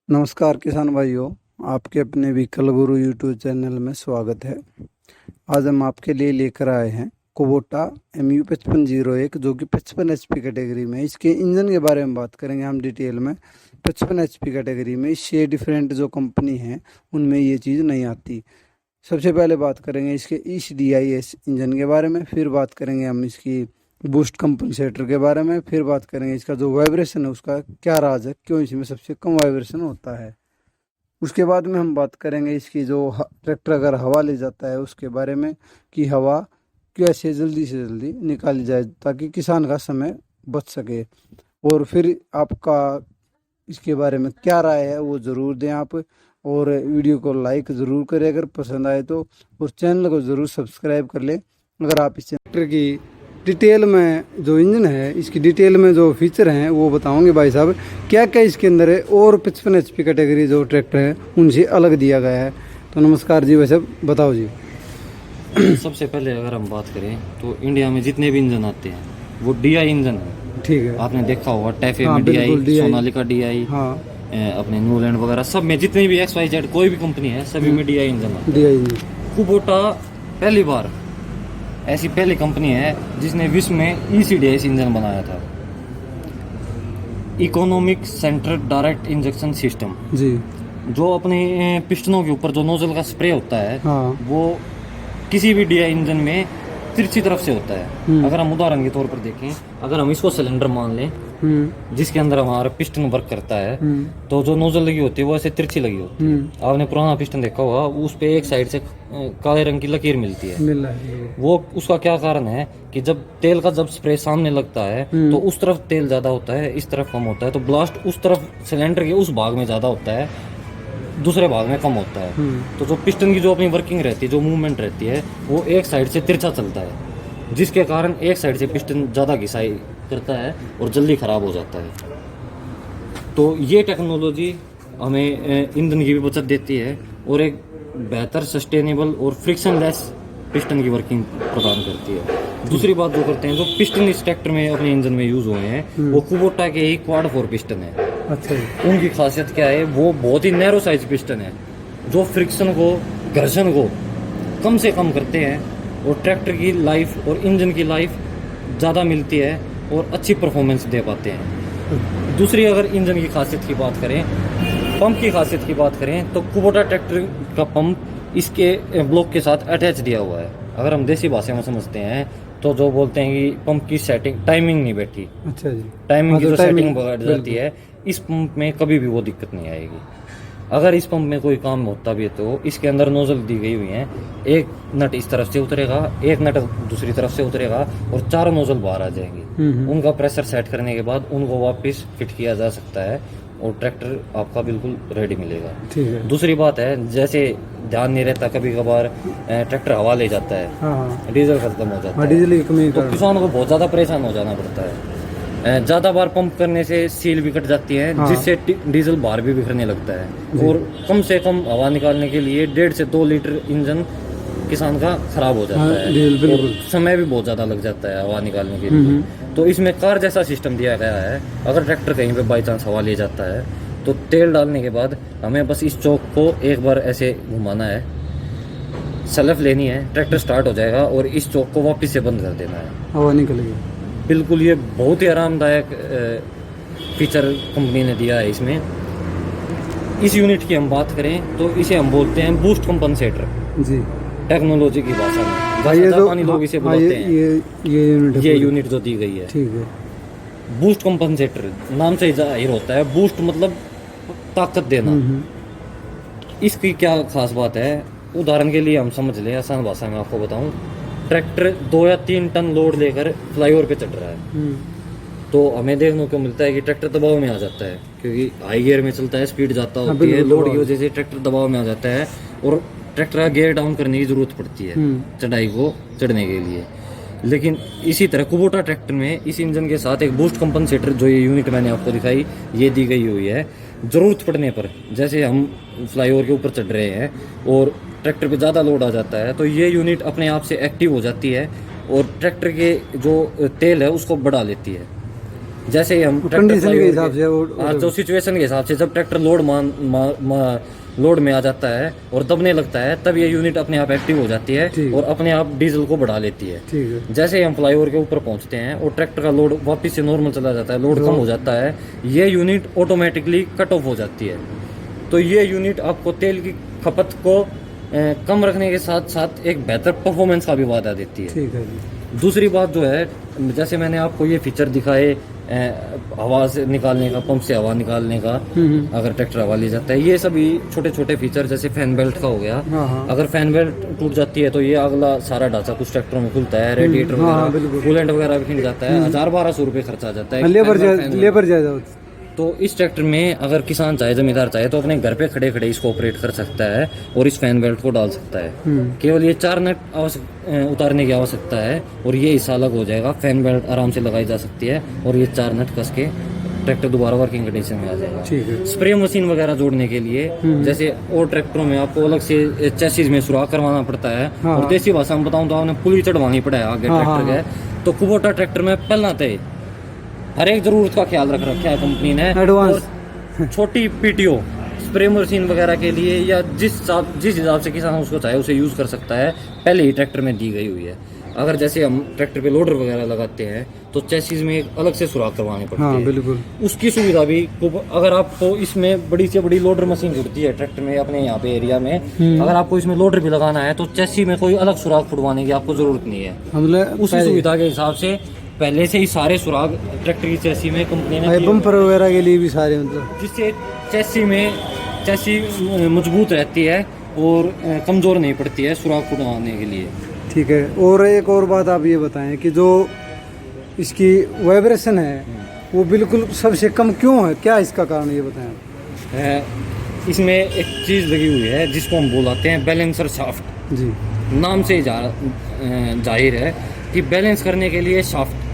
नमस्कार किसान भाइयों, आपके अपने व्हीकल गुरु यूट्यूब चैनल में स्वागत है। आज हम आपके लिए लेकर आए हैं कुबोटा MU 5501 जो कि 55 HP कैटेगरी में। इसके इंजन के बारे में बात करेंगे हम डिटेल में। 55 HP कैटेगरी में इससे डिफरेंट जो कंपनी है उनमें ये चीज़ नहीं आती। सबसे पहले बात करेंगे इसके ECDIS इंजन के बारे में, फिर बात करेंगे हम इसकी बूस्ट कंपनसेटर के बारे में, फिर बात करेंगे इसका जो वाइब्रेशन है उसका क्या राज है, क्यों इसमें सबसे कम वाइब्रेशन होता है। उसके बाद में हम बात करेंगे इसकी जो ट्रैक्टर अगर हवा ले जाता है उसके बारे में कि हवा कैसे जल्दी से जल्दी निकाली जाए ताकि किसान का समय बच सके। और फिर आपका इसके बारे में क्या राय है वो ज़रूर दें आप, और वीडियो को लाइक ज़रूर करें अगर पसंद आए तो, और चैनल को ज़रूर सब्सक्राइब कर लें। अगर आप इस ट्रैक्टर की डिटेल में जो इंजन है इसकी डिटेल में जो फीचर हैं वो बताओगे भाई साहब, क्या क्या इसके अंदर है और 55 HP कैटेगरी जो ट्रैक्टर है उनसे अलग दिया गया है। तो नमस्कार जी भाई साहब, बताओ जी। सबसे पहले अगर हम बात करें तो इंडिया में जितने भी इंजन आते हैं वो DI इंजन है। ठीक है, आपने देखा होगा टैफे हाँ, में बिल्कुल, DI, DI सोनालिका DI, हाँ, अपने न्यूलैंड वगैरह सब में जितने भी XYZ कोई भी कंपनी है सभी में DI इंजन आता है। DI engine. कुबोटा पहली बार ऐसी पहली कंपनी है जिसने विश्व में ECDIS इंजन बनाया था, economic centre direct injection system. जी, जो अपने पिस्टनों के ऊपर जो नोजल का स्प्रे होता है हाँ, वो किसी भी DI इंजन में तिरछी तरफ से होता है। अगर हम उदाहरण के तौर पर देखें, अगर हम इसको सिलेंडर मान लें जिसके अंदर हमारा पिस्टन वर्क करता है, तो जो नोजल लगी होती है वो ऐसे तिरछी लगी होती है। आपने पुराना पिस्टन देखा होगा, उस पे एक साइड से काले रंग की लकीर मिलती है। मिल रहा है। वो उसका क्या कारण है कि जब तेल का जब स्प्रे सामने लगता है तो उस तरफ तेल ज्यादा होता है, इस तरफ कम होता है, तो ब्लास्ट उस तरफ सिलेंडर के उस भाग में ज्यादा होता है, दूसरे भाग में कम होता है। तो जो पिस्टन की जो अपनी वर्किंग रहती है, जो मूवमेंट रहती है, वो एक साइड से तिरछा चलता है, जिसके कारण एक साइड से पिस्टन ज़्यादा घिसाई करता है और जल्दी ख़राब हो जाता है। तो ये टेक्नोलॉजी हमें ईंधन की भी बचत देती है और एक बेहतर सस्टेनेबल और फ्रिक्शनलेस पिस्टन की वर्किंग प्रदान करती है। दूसरी बात जो करते हैं, जो पिस्टन इस ट्रैक्टर में अपने इंजन में यूज़ हुए हैं वो कुबोटा के ही क्वाड 4 पिस्टन है। अच्छा, उनकी खासियत क्या है, वो बहुत ही नैरो साइज पिस्टन है जो फ्रिक्शन को, घर्षण को कम से कम करते हैं और ट्रैक्टर की लाइफ और इंजन की लाइफ ज़्यादा मिलती है और अच्छी परफॉर्मेंस दे पाते हैं। दूसरी अगर इंजन की खासियत की बात करें, पंप की खासियत की बात करें, तो कुबोटा ट्रैक्टर का पंप इसके ब्लॉक के साथ अटैच दिया हुआ है। अगर हम देसी भाषा में समझते हैं तो जो बोलते हैं कि पंप की सेटिंग टाइमिंग नहीं बैठी, अच्छा जी, टाइमिंग की जो टाइमिंग सेटिंग बिगड़ जाती है, इस पंप में कभी भी वो दिक्कत नहीं आएगी। अगर इस पंप में कोई काम होता भी है तो इसके अंदर नोजल दी गई हुई है, एक नट इस तरफ से उतरेगा, एक नट दूसरी तरफ से उतरेगा और चारों नोजल बाहर आ जाएंगी। उनका प्रेशर सेट करने के बाद उनको वापस फिट किया जा सकता है और ट्रैक्टर आपका बिल्कुल रेडी मिलेगा। ठीक है। दूसरी बात है, जैसे ध्यान नहीं रहता, कभी कभार ट्रैक्टर हवा ले जाता है, हाँ, डीजल खत्म हो जाता है, डीजल की कमी तो किसान को बहुत ज़्यादा परेशान हो जाना पड़ता है। ज़्यादा बार पंप करने से सील भी कट जाती है, हाँ, जिससे डीजल बाहर भी बिखरने लगता है और कम से कम हवा निकालने के लिए 1.5 से 2 लीटर इंजन किसान का खराब हो जाता है और समय भी बहुत ज़्यादा लग जाता है हवा निकालने के लिए। तो इसमें कार जैसा सिस्टम दिया गया है, अगर ट्रैक्टर कहीं पे बाई चांस हवा ले जाता है तो तेल डालने के बाद हमें बस इस चौक को एक बार ऐसे घुमाना है, सेल्फ लेनी है, ट्रैक्टर स्टार्ट हो जाएगा और इस चौक को वापस से बंद कर देना है, हवा निकलेगी। बिल्कुल ये बहुत ही आरामदायक फीचर कंपनी ने दिया है इसमें। इस यूनिट की हम बात करें तो इसे हम बोलते हैं बूस्ट कंपनसेटर जी, टेक्नोलॉजी की भाषा में। भाई ये जापानी लोग इसे बोलते हैं। ये यूनिट जो दी गई है, ठीक है। बूस्ट कंपनसेटर नाम से ही जाहिर होता है, बूस्ट मतलब ताकत देना। इसकी क्या खास बात है, उदाहरण के लिए हम समझ लें, आसान भाषा में आपको बताऊं, ट्रैक्टर 2 या 3 टन लोड लेकर फ्लाईओवर पे चढ़ रहा है, तो हमें देखने को मिलता है कि ट्रैक्टर दबाव में आ जाता है, क्योंकि हाई गियर में चलता है, स्पीड जाता होती है, लोड की वजह से ट्रैक्टर दबाव में आ जाता है और ट्रैक्टर का गियर डाउन करने की जरूरत पड़ती है चढ़ाई को चढ़ने के लिए। लेकिन इसी तरह कुबोटा ट्रैक्टर में इस इंजन के साथ एक बूस्ट कंपनसेटर, जो ये यूनिट मैंने आपको दिखाई, ये दी गई हुई है। ज़रूरत पड़ने पर, जैसे हम फ्लाईओवर के ऊपर चढ़ रहे हैं और ट्रैक्टर पे ज़्यादा लोड आ जाता है, तो ये यूनिट अपने आप से एक्टिव हो जाती है और ट्रैक्टर के जो तेल है उसको बढ़ा लेती है। जैसे ही हम कंडीशन के हिसाब से जो सिचुएशन के हिसाब से जब ट्रैक्टर लोड में आ जाता है और दबने लगता है, तब ये यूनिट अपने आप एक्टिव हो जाती है और अपने आप डीजल को बढ़ा लेती है। ठीक है। जैसे ही हम फ्लाईओवर के ऊपर पहुंचते हैं और ट्रैक्टर का लोड वापस से नॉर्मल चला जाता है, लोड कम हो जाता है, ये यूनिट ऑटोमेटिकली कट ऑफ हो जाती है। तो ये यूनिट आपको तेल की खपत को कम रखने के साथ साथ एक बेहतर परफॉर्मेंस का भी वादा देती है। ठीक है जी। दूसरी बात जो है, जैसे मैंने आपको ये फीचर दिखाए हवा से निकालने का, पंप से हवा निकालने का, अगर ट्रैक्टर हवा ले जाता है, ये सभी छोटे छोटे फीचर, जैसे फैन बेल्ट का हो गया। अगर फैन बेल्ट टूट जाती है तो ये अगला सारा ढांचा कुछ ट्रैक्टरों में खुलता है, रेडिएटर वगैरह, कूलेंट वगैरह भी खिंच जाता है, 1000-1200 रुपये खर्चा आ जाता है, लेबर ज्यादा। तो इस ट्रैक्टर में अगर किसान चाहे, जमींदार चाहे, तो अपने घर पे खड़े खड़े इसको ऑपरेट कर सकता है और इस फैन बेल्ट को डाल सकता है। केवल ये 4 नट उतारने की आवश्यकता है और ये हिस्सा अलग हो जाएगा। फैन बेल्ट आराम से लगाई जा सकती है और ये 4 नट कस के ट्रैक्टर दोबारा वर्किंग कंडीशन में आ जाएगा। ठीक है। स्प्रे मशीन वगैरह जोड़ने के लिए, जैसे और ट्रैक्टरों में आपको अलग से चेसिस में सुराख करवाना पड़ता है, और देसी भाषा में बताऊं तो आपने पुली चढ़वानी पड़ा है आगे ट्रैक्टर के। तो कुबोटा ट्रैक्टर में पहला तय हर एक जरूरत का ख्याल रख रखा है कंपनी ने। एडवांस छोटी पीटीओ स्प्रे मशीन वगैरह के लिए, या जिस हिसाब से किसान उसको चाहे उसे यूज कर सकता है, पहले ही ट्रैक्टर में दी गई हुई है। अगर जैसे हम ट्रैक्टर पे लोडर वगैरह लगाते हैं तो चेसिस में एक अलग से सुराख करवाने पड़ते हैं। बिल्कुल। उसकी सुविधा भी, अगर आपको इसमें बड़ी से बड़ी लोडर मशीन जुड़ती है ट्रैक्टर में अपने यहाँ पे एरिया में, अगर आपको इसमें लोडर भी लगाना है तो चेसी में कोई अलग सुराख फुड़वाने की आपको जरूरत नहीं है। उसी सुविधा के हिसाब से पहले से ही सारे सुराग ट्रैक्टर की चेसी में कंपनी ने, बम्पर वगैरह के लिए भी सारे, मतलब जिससे चेसी मजबूत रहती है और कमजोर नहीं पड़ती है सुराग फुड़वाने के लिए। ठीक है। और एक और बात आप ये बताएं कि जो इसकी वाइब्रेशन है वो बिल्कुल सबसे कम क्यों है, क्या इसका कारण ये बताएं। इसमें एक चीज़ लगी हुई है जिसको हम बुलाते हैं बैलेंसर शाफ्ट। जी। नाम से जाहिर है कि बैलेंस करने के लिए शाफ्ट,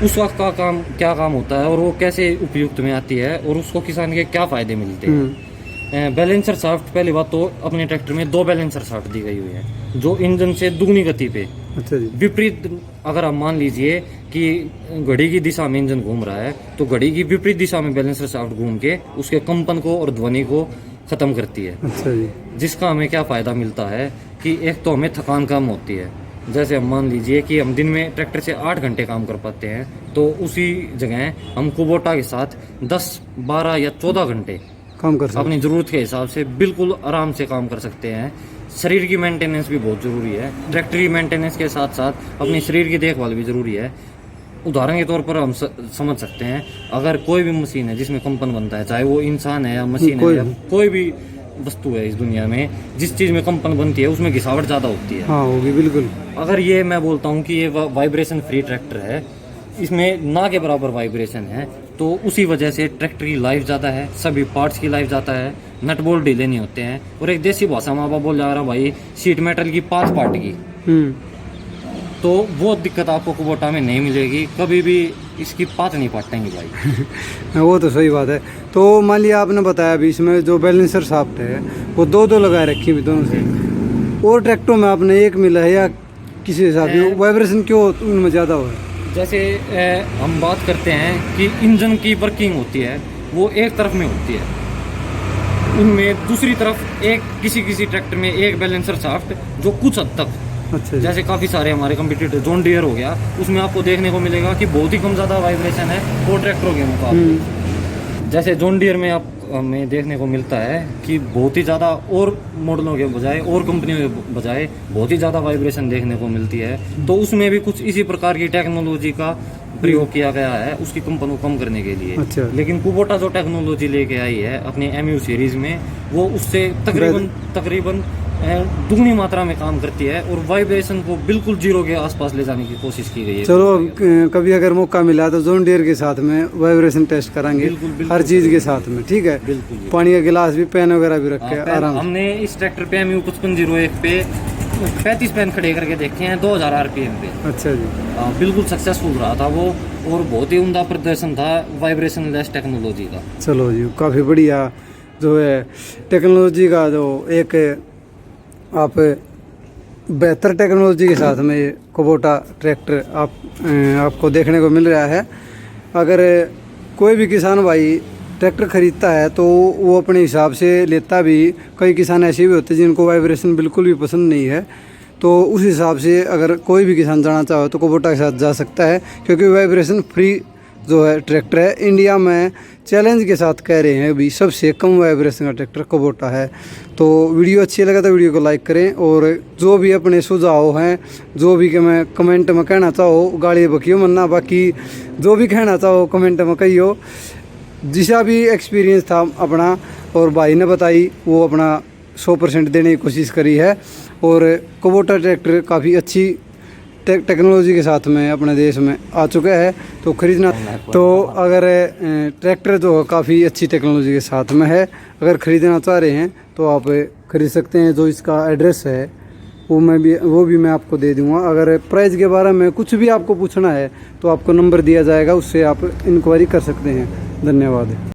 उस वक्त का काम क्या काम होता है और वो कैसे उपयुक्त में आती है और उसको किसान के क्या फायदे मिलते हैं। बैलेंसर शाफ्ट, पहली बात तो अपने ट्रैक्टर में 2 बैलेंसर शाफ्ट दी गई हुई है जो इंजन से दुगनी गति पे, अच्छा जी, विपरीत, अगर आप मान लीजिए कि घड़ी की दिशा में इंजन घूम रहा है तो घड़ी की विपरीत दिशा में बैलेंसर शाफ्ट घूम के उसके कंपन को और ध्वनि को खत्म करती है। अच्छा जी। जिसका हमें क्या फायदा मिलता है कि एक तो हमें थकान कम होती है। जैसे हम मान लीजिए कि हम दिन में ट्रैक्टर से 8 घंटे काम कर पाते हैं, तो उसी जगह हम कुबोटा के साथ 10, 12 या 14 घंटे काम कर सकते हैं। अपनी ज़रूरत के हिसाब से बिल्कुल आराम से काम कर सकते हैं। शरीर की मेंटेनेंस भी बहुत ज़रूरी है। ट्रैक्टर की मेंटेनेंस के साथ साथ अपने शरीर की देखभाल भी ज़रूरी है। उदाहरण के तौर पर हम समझ सकते हैं, अगर कोई भी मशीन है जिसमें कंपन बनता है, चाहे वो इंसान है या मशीन है या कोई भी वस्तु है इस दुनिया में, जिस चीज़ में कंपन बनती है उसमें घिसावट ज़्यादा होती है। हाँ, होगी बिल्कुल। अगर ये मैं बोलता हूँ कि ये वाइब्रेशन फ्री ट्रैक्टर है, इसमें ना के बराबर वाइब्रेशन है, तो उसी वजह से ट्रैक्टर की लाइफ ज़्यादा है, सभी पार्ट्स की लाइफ ज़्यादा है, नट बोल्ट ढीले नहीं होते हैं। और एक देसी भाषा में आप बोल जा रहा भाई सीट मेटल की 5 पार्ट की, तो वो दिक्कत आपको कुबोटा में नहीं मिलेगी, कभी भी इसकी पात नहीं पाटेंगे भाई। वो तो सही बात है। तो मान लिया आपने बताया अभी इसमें जो बैलेंसर शाफ्ट है वो 2 लगाए रखी हुई दोनों से, और ट्रैक्टरों में आपने एक मिला है या किसी हिसाब से वाइब्रेशन क्यों उनमें ज़्यादा हो है? जैसे हम बात करते हैं कि इंजन की वर्किंग होती है वो एक तरफ में होती है, उनमें दूसरी तरफ एक किसी ट्रैक्टर में एक बैलेंसर शाफ्ट जो कुछ हद तक, अच्छा, जैसे काफ़ी सारे हमारे कंपटीटर जॉन डियर हो गया, उसमें आपको देखने को मिलेगा कि बहुत ही कम ज़्यादा वाइब्रेशन है वो ट्रैक्टरों के मुकाबले। जैसे जॉन डियर में आप हमें देखने को मिलता है कि बहुत ही ज़्यादा, और मॉडलों के बजाय और कंपनियों के बजाय बहुत ही ज़्यादा वाइब्रेशन देखने को मिलती है। तो उसमें भी कुछ इसी प्रकार की टेक्नोलॉजी का प्रयोग किया गया है उसकी कंपन को कम करने के लिए। अच्छा। लेकिन कुबोटा जो टेक्नोलॉजी लेके आई है अपने MU सीरीज में, वो उससे तकरीबन दुगनी मात्रा में काम करती है और वाइब्रेशन को बिल्कुल 0 के आसपास ले जाने की कोशिश की गई है। चलो कभी अगर मौका मिला तो जॉन डियर के साथ में वाइब्रेशन टेस्ट कराएंगे, बिल्कुल, हर चीज़ के साथ में, ठीक है? बिल्कुल। पानी का गिलास भी, पेन वगैरह भी रखे आराम। हमने इस ट्रैक्टर पे MU 5501 पे 35 पेन खड़े करके देखे हैं 2000 RPM पे। अच्छा जी। बिल्कुल सक्सेसफुल रहा था वो, और बहुत ही उम्दा प्रदर्शन था वाइब्रेशन लेस टेक्नोलॉजी का। चलो जी, काफ़ी बढ़िया जो है टेक्नोलॉजी का, जो एक आप बेहतर टेक्नोलॉजी के साथ में ये कुबोटा ट्रैक्टर आपको देखने को मिल रहा है। अगर कोई भी किसान भाई ट्रैक्टर खरीदता है तो वो अपने हिसाब से लेता भी। कई किसान ऐसे भी होते हैं जिनको वाइब्रेशन बिल्कुल भी पसंद नहीं है, तो उस हिसाब से अगर कोई भी किसान जाना चाहे तो कुबोटा के साथ जा सकता है, क्योंकि वाइब्रेशन फ्री जो है ट्रैक्टर है। इंडिया में चैलेंज के साथ कह रहे हैं अभी सबसे कम वाइब्रेशन का ट्रैक्टर कुबोटा है। तो वीडियो अच्छी लगा तो वीडियो को लाइक करें, और जो भी अपने सुझाव हैं, जो भी कि मैं कमेंट में कहना चाहो, गाली बकियो मन्ना, बाकी जो भी कहना चाहो कमेंट में कहियो। जिसा भी एक्सपीरियंस था अपना और भाई ने बताई, वो अपना 100% देने की कोशिश करी है। और कुबोटा ट्रैक्टर काफ़ी अच्छी टेक्नोलॉजी के साथ में अपने देश में आ चुका है, तो खरीदना। तो अगर ट्रैक्टर जो काफ़ी अच्छी टेक्नोलॉजी के साथ में है, अगर ख़रीदना चाह रहे हैं तो आप खरीद सकते हैं। जो इसका एड्रेस है वो भी मैं आपको दे दूंगा। अगर प्राइस के बारे में कुछ भी आपको पूछना है तो आपको नंबर दिया जाएगा, उससे आप इंक्वायरी कर सकते हैं। धन्यवाद।